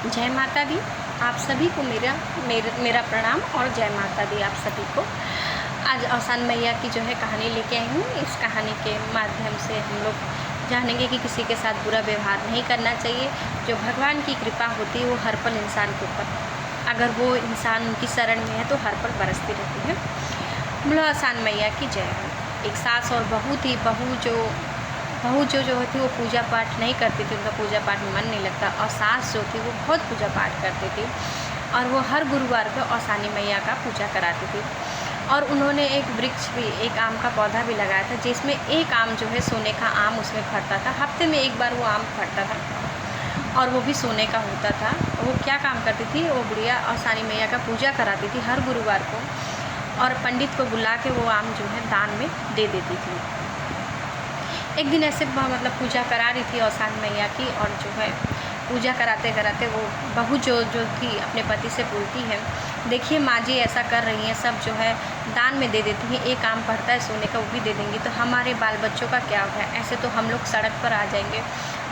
जय माता दी। आप सभी को मेरा मेरा मेरा प्रणाम और जय माता दी आप सभी को। आज औसान मैया की जो है कहानी लेके आई हूँ। इस कहानी के माध्यम से हम लोग जानेंगे कि किसी के साथ बुरा व्यवहार नहीं करना चाहिए। जो भगवान की कृपा होती है वो हर पल इंसान के ऊपर, अगर वो इंसान उनकी शरण में है तो हर पल बरसती रहती है। बोलो औसान मैया की जय हो। एक सास और बहू जो होती वो पूजा पाठ नहीं करती थी, उनका पूजा पाठ में मन नहीं लगता। और सास जो थी वो बहुत पूजा पाठ करती थी और वो हर गुरुवार को औसानी मैया का पूजा कराती थी। और उन्होंने एक वृक्ष भी, एक आम का पौधा भी लगाया था जिसमें एक आम जो है सोने का आम उसमें फरता था। हफ्ते में एक बार वो आम फरता था और वो भी सोने का होता था। वो क्या काम करती थी, वो बुढ़िया औसानी मैया का पूजा कराती थी हर गुरुवार को और पंडित को बुला के वो आम जो है दान में दे देती थी। एक दिन ऐसे मतलब पूजा करा रही थी औसान मैया की, और जो है पूजा कराते कराते वो बहू जो थी अपने पति से बोलती है, देखिए माँ जी ऐसा कर रही हैं, सब जो है दान में दे देती हैं, एक आम पड़ता है सोने का वो भी दे देंगी तो हमारे बाल बच्चों का क्या होगा, ऐसे तो हम लोग सड़क पर आ जाएंगे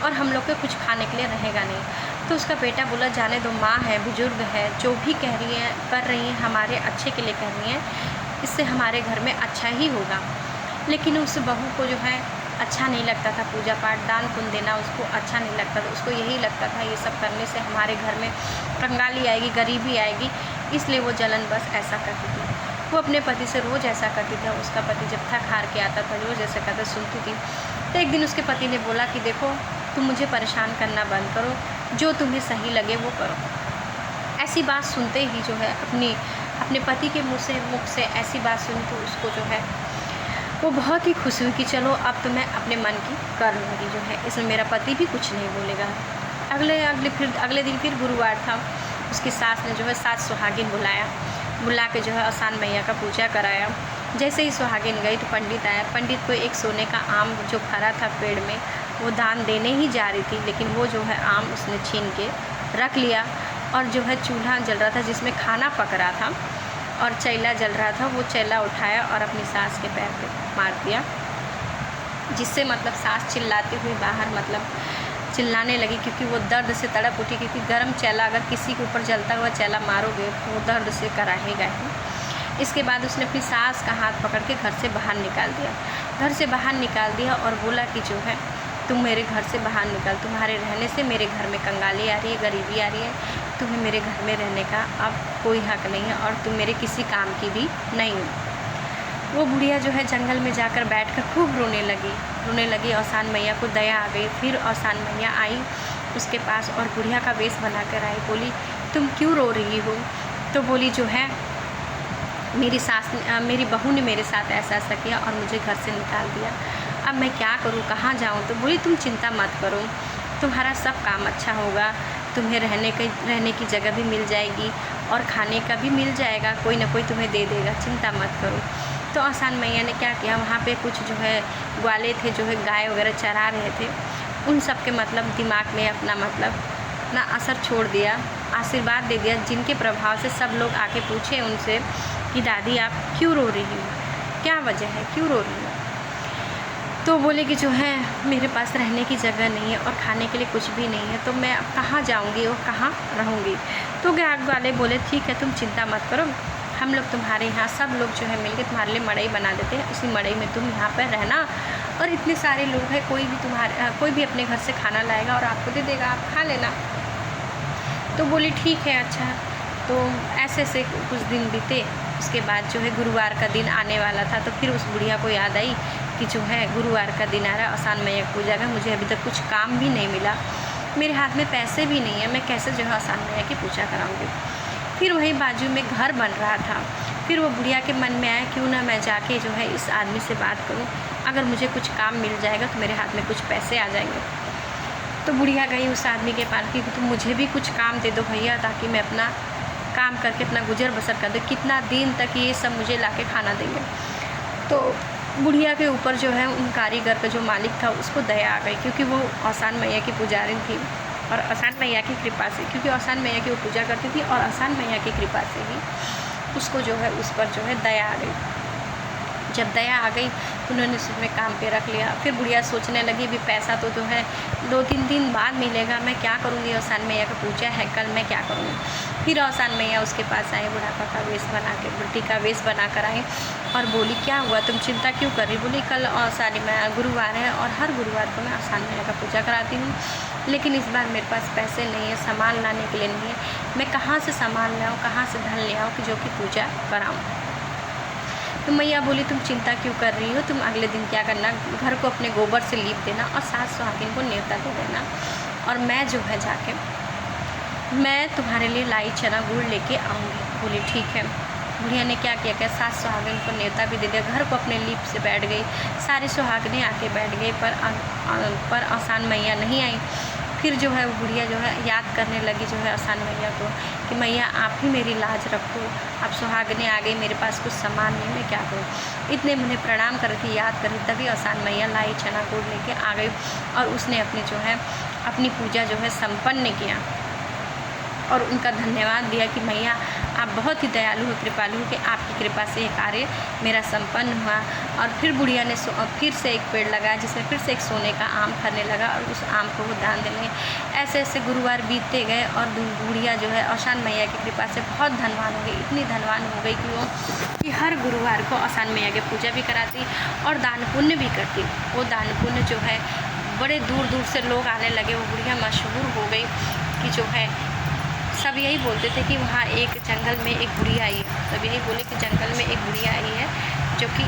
और हम लोग के कुछ खाने के लिए रहेगा नहीं। तो उसका बेटा बोला, जाने दो माँ है, बुजुर्ग है, जो भी कह रही हैं कर रही हैं हमारे अच्छे के लिए कर रही हैं, इससे हमारे घर में अच्छा ही होगा। लेकिन उस बहू को जो है अच्छा नहीं लगता था पूजा पाठ दान पुण्य देना, उसको अच्छा नहीं लगता था। उसको यही लगता था ये सब करने से हमारे घर में कंगाली आएगी, गरीबी आएगी, इसलिए वो जलन बस ऐसा करती थी। वो अपने पति से रोज़ ऐसा करती थी। उसका पति जब थक हार के आता था रोज़ ऐसा करता सुनती थी। तो एक दिन उसके पति ने बोला कि देखो तुम मुझे परेशान करना बंद करो, जो तुम्हें सही लगे वो करो। ऐसी बात सुनते ही जो है अपने पति के मुख से ऐसी बात सुन के उसको जो है वो बहुत ही खुश हुई कि चलो अब तो मैं अपने मन की कर लूँगी, जो है इसमें मेरा पति भी कुछ नहीं बोलेगा। अगले दिन फिर गुरुवार था। उसकी सास ने जो है 7 सुहागिन बुला के जो है औसान मैया का पूजा कराया। जैसे ही सुहागिन गई तो पंडित आया। पंडित को एक सोने का आम जो फरा था पेड़ में वो दान देने ही जा रही थी, लेकिन वो जो है आम उसने छीन के रख लिया और जो है चूल्हा जल रहा था जिसमें खाना पक रहा था और चैला जल रहा था, वो चैला उठाया और अपनी सास के पैर पे मार दिया, जिससे मतलब सास चिल्लाती हुई बाहर मतलब चिल्लाने लगी, क्योंकि वो दर्द से तड़प उठी। क्योंकि गर्म चैला अगर किसी के ऊपर जलता हुआ चैला मारोगे तो वो दर्द से कराहेगा ही। इसके बाद उसने अपनी सास का हाथ पकड़ के घर से बाहर निकाल दिया और बोला कि जो है तुम मेरे घर से बाहर निकल, तुम्हारे रहने से मेरे घर में कंगाली आ रही है, गरीबी आ रही है, तुम्हें मेरे घर में रहने का अब कोई हक नहीं है और तुम मेरे किसी काम की भी नहीं हो। वो बुढ़िया जो है जंगल में जाकर बैठकर खूब रोने लगी। औसान मैया को दया आ गई। फिर औसान मैया आई उसके पास और बुढ़िया का वेश बना कर आई। बोली, तुम क्यों रो रही हो? तो बोली, जो है मेरी बहू ने मेरे साथ ऐसा किया और मुझे घर से निकाल दिया, अब मैं क्या करूँ, कहाँ जाऊँ? तो बोली, तुम चिंता मत करो, तुम्हारा सब काम अच्छा होगा, तुम्हें रहने की जगह भी मिल जाएगी और खाने का भी मिल जाएगा, कोई ना कोई तुम्हें दे देगा, चिंता मत करो। तो औसान मैया ने क्या किया, वहाँ पे कुछ जो है ग्वाले थे जो है गाय वगैरह चरा रहे थे, उन सब के मतलब दिमाग में अपना असर छोड़ दिया, आशीर्वाद दे दिया, जिनके प्रभाव से सब लोग आके पूछे उनसे कि दादी आप क्यों रो रही हो, क्या वजह है, क्यों रो रही हो? तो बोले कि जो है मेरे पास रहने की जगह नहीं है और खाने के लिए कुछ भी नहीं है, तो मैं अब कहाँ जाऊँगी और कहाँ रहूँगी? तो गाय वाले बोले, ठीक है तुम चिंता मत करो, हम लोग तुम्हारे यहाँ सब लोग जो है मिलके तुम्हारे लिए मड़ई बना देते हैं, उसी मड़ई में तुम यहाँ पर रहना और इतने सारे लोग हैं, कोई भी अपने घर से खाना लाएगा और आपको दे देगा, आप खा लेना। तो बोली ठीक है अच्छा। तो ऐसे कुछ दिन बीते। उसके बाद जो है गुरुवार का दिन आने वाला था, तो फिर उस बुढ़िया को याद आई कि जो है गुरुवार का दिन आ रहा है, औसान मैया की पूजा का, मुझे अभी तक कुछ काम भी नहीं मिला, मेरे हाथ में पैसे भी नहीं है, मैं कैसे जो है औसान मैया की पूजा कराऊंगी? फिर वही बाजू में घर बन रहा था। फिर वो बुढ़िया के मन में आया, क्यों ना मैं जाके जो है इस आदमी से बात करूं, अगर मुझे कुछ काम मिल जाएगा तो मेरे हाथ में कुछ पैसे आ जाएंगे। तो बुढ़िया गई उस आदमी के पास कि तुम मुझे भी कुछ काम दे दो भैया, ताकि मैं अपना काम करके अपना गुजर बसर कर दूँ, कितना दिन तक ये सब मुझे ला के खाना देंगे? तो बुढ़िया के ऊपर जो है उन कारीगर का जो मालिक था उसको दया आ गई, क्योंकि वो औसान मैया की पुजारी थी और औसान मैया की कृपा से, क्योंकि औसान मैया की वो पूजा करती थी और औसान मैया की कृपा से ही उसको जो है उस पर जो है दया आ गई। जब दया आ गई उन्होंने उसमें काम पे रख लिया। फिर बुढ़िया सोचने लगी भी पैसा तो है 2-3 दिन बाद मिलेगा, मैं क्या करूँगी, औसान मैया का पूजा है कल, मैं क्या करूँगी। फिर औसान मैया उसके पास आई, बुढ़ापा का वेश बना के, बुढ़ी का वेश बना कर आई और बोली क्या हुआ, तुम चिंता क्यों कर रही। बोली कल औसान मैया गुरुवार है और हर गुरुवार को मैं औसान मैया का पूजा कराती हूँ, लेकिन इस बार मेरे पास पैसे नहीं है, सामान लाने के लिए नहीं है, मैं कहाँ से सामान लाऊँ, कहाँ से धन ले आऊँ कि जो कि पूजा कराऊँ। तो मैया बोली तुम चिंता क्यों कर रही हो, तुम अगले दिन क्या करना, घर को अपने गोबर से लीप देना और सास सुहागिन को न्योता दे देना, और मैं जो है जाके मैं तुम्हारे लिए लाई चना गुड़ लेके आऊँगी। बोली ठीक है। बुढ़िया ने क्या किया, क्या सास सुहागिन को न्योता भी दे दिया, घर को अपने लीप से बैठ गई, सारी सुहागिनें आके बैठ गई, पर औसान मैया नहीं आई। फिर जो है वो बुढ़िया जो है याद करने लगी जो है औसान मैया को कि मैया आप ही मेरी लाज रखो, अब सुहागिनें आ गई, मेरे पास कुछ सामान नहीं, मैं क्या करूँ। इतने मुझे प्रणाम कर रही थी, याद कर रही, तभी औसान मैया लाई चना गुड़ लेके आ गई और उसने अपनी जो है अपनी पूजा जो है संपन्न किया और उनका धन्यवाद दिया कि मैया आप बहुत ही दयालु हो, कृपालु हो कि आपकी कृपा से ये कार्य मेरा संपन्न हुआ। और फिर बुढ़िया ने फिर से एक पेड़ लगाया जिसमें फिर से एक सोने का आम फलने लगा और उस आम को वो दान देने लगे। ऐसे ऐसे गुरुवार बीतते गए और बुढ़िया जो है औसान मैया की कृपा से बहुत धनवान हो गई, इतनी धनवान हो गई कि वो कि हर गुरुवार को औसान मैया की पूजा भी कराती और दान पुण्य भी करती। वो दान पुण्य जो है बड़े दूर दूर से लोग आने लगे, वो बुढ़िया मशहूर हो गई कि जो है सब यही बोलते थे कि वहाँ एक जंगल में एक बुढ़िया आई है, सब यही बोले कि जंगल में एक बुढ़िया आई है जो कि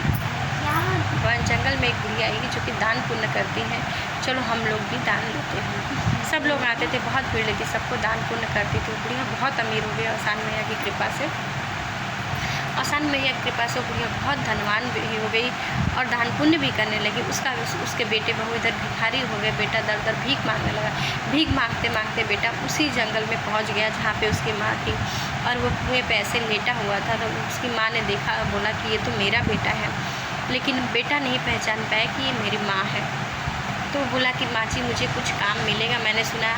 जंगल में एक बुढ़िया आई है जो कि दान पुण्य करती हैं, चलो हम लोग भी दान लेते हैं। सब लोग आते थे, बहुत भीड़ लेती, सबको दान पुण्य करती थी। बुढ़िया बहुत अमीर हो गई औसान मैया की कृपा से। औसान मैया की कृपा से बुढ़िया बहुत धनवान भी हो गई और दान पुण्य भी करने लगी। उसके बेटे बहू इधर भिखारी हो गए, बेटा दर दर भीख मांगने लगा। भीख मांगते मांगते बेटा उसी जंगल में पहुंच गया जहाँ पे उसकी माँ थी और वो कुएं पे ऐसे लेटा हुआ था। तो उसकी माँ ने देखा, बोला कि ये तो मेरा बेटा है, लेकिन बेटा नहीं पहचान पाया कि ये मेरी माँ है। तो बोला कि माँ जी मुझे कुछ काम मिलेगा, मैंने सुना है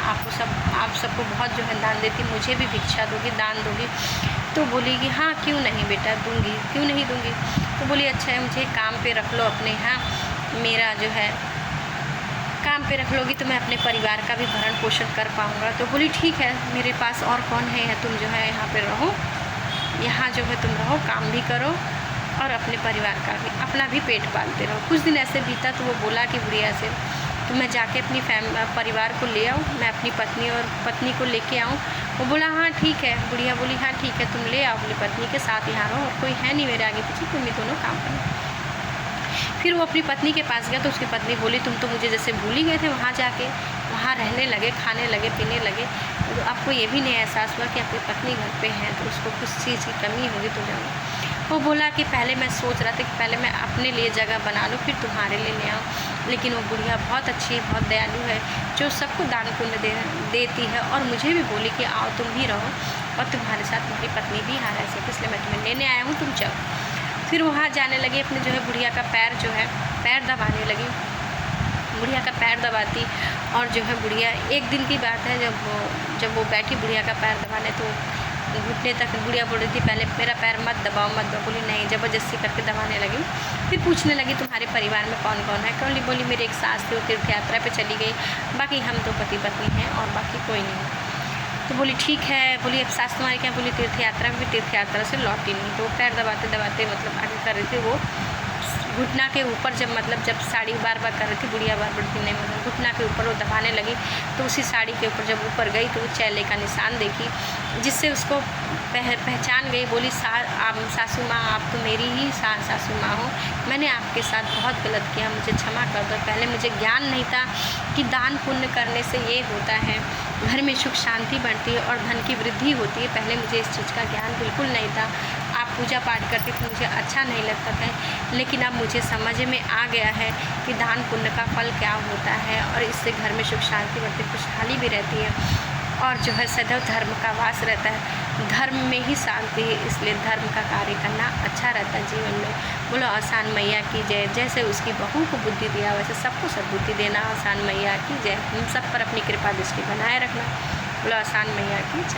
आप सबको बहुत जो है दान देती, मुझे भी भिक्षा दोगी, दान दोगी। तो बोली कि हाँ क्यों नहीं बेटा, दूंगी, क्यों नहीं दूंगी। तो बोली अच्छा है, मुझे काम पे रख लो अपने यहाँ, मेरा जो है काम पे रख लोगी तो मैं अपने परिवार का भी भरण पोषण कर पाऊँगा। तो बोली ठीक है, मेरे पास और कौन है, तुम जो है यहाँ पे रहो, यहाँ जो है तुम रहो, काम भी करो और अपने परिवार का भी, अपना भी पेट पालते रहो। कुछ दिन ऐसे बीता तो वो बोला कि बुढ़िया से तो मैं जाके अपनी परिवार को ले आऊँ, मैं अपनी पत्नी को लेके आऊँ। वो बोला हाँ ठीक है। बुढ़िया बोली हाँ ठीक है, तुम ले आओ अपनी पत्नी के साथ, यहाँ रहो, और कोई है नहीं मेरे आगे पीछे, तुम ही दोनों काम करो। फिर वो अपनी पत्नी के पास गया तो उसकी पत्नी बोली तुम तो मुझे जैसे भूल ही गए थे, वहाँ जाके वहाँ रहने लगे, खाने लगे, पीने लगे, तो आपको ये भी नहीं एहसास हुआ कि आपकी पत्नी घर पे है तो उसको कुछ चीज़ की कमी होगी तो जाओ। वो बोला कि पहले मैं सोच रहा था कि पहले मैं अपने लिए जगह बना लूँ फिर तुम्हारे लिए ले आऊँ, लेकिन वो बुढ़िया बहुत अच्छी, बहुत दयालु है जो सबको दान पुण्य देती है और मुझे भी बोली कि आओ तुम भी रहो और तुम्हारे साथ तुम्हारी पत्नी भी यहाँ रह सके, इसलिए मैं तुम्हें लेने आया हूँ, तुम जाओ। फिर वहाँ जाने लगी, अपने जो है बुढ़िया का पैर जो है पैर दबाने लगी, बुढ़िया का पैर दबाती और जो है बुढ़िया, एक दिन की बात है जब वो बैठी बुढ़िया का पैर दबाने तो घुटने तक बुढ़िया बोल रही थी पहले मेरा पैर मत दबाओ मत दबाओ। बोली नहीं, ज़बरदस्ती करके दबाने लगी। फिर पूछने लगी तुम्हारे परिवार में कौन कौन है। बोली मेरी एक सास थी, वो तीर्थ यात्रा पे चली गई, बाकी हम तो पति पत्नी हैं और बाकी कोई नहीं। तो बोली ठीक है। बोली अब सास तुम्हारी क्या। बोली तीर्थ यात्रा में, तीर्थ यात्रा से लौटी नहीं। तो वो पैर दबाते दबाते मतलब आगे कर रही थी, वो घुटना के ऊपर जब साड़ी बार बार कर रही थी बुढ़िया, बार बार नहीं मतलब घुटना के ऊपर वो दबाने लगी तो उसी साड़ी के ऊपर जब ऊपर गई तो वो चैले का निशान देखी, जिससे उसको पहचान गई। बोली सासू माँ आप तो मेरी ही सासू माँ हो, मैंने आपके साथ बहुत गलत किया, मुझे क्षमा कर दो। पहले मुझे ज्ञान नहीं था कि दान पुण्य करने से ये होता है, घर में सुख शांति बढ़ती है और धन की वृद्धि होती है। पहले मुझे इस चीज़ का ज्ञान बिल्कुल नहीं था। आप पूजा पाठ करती थी, मुझे अच्छा नहीं लगता था, लेकिन अब मुझे समझ में आ गया है कि दान पुण्य का फल क्या होता है और इससे घर में सुख शांति बढ़ती, खुशहाली भी रहती है और जो है सदैव धर्म का वास रहता है। धर्म में ही शांति है, इसलिए धर्म का कार्य करना अच्छा रहता है जीवन में। बोलो औसान मैया की जय। जैसे उसकी बहू को बुद्धि दिया वैसे सबको सद्बुद्धि देना। औसान मैया की जय। हम सब पर अपनी कृपा दृष्टि बनाए रखना। बोलो औसान मैया की जय।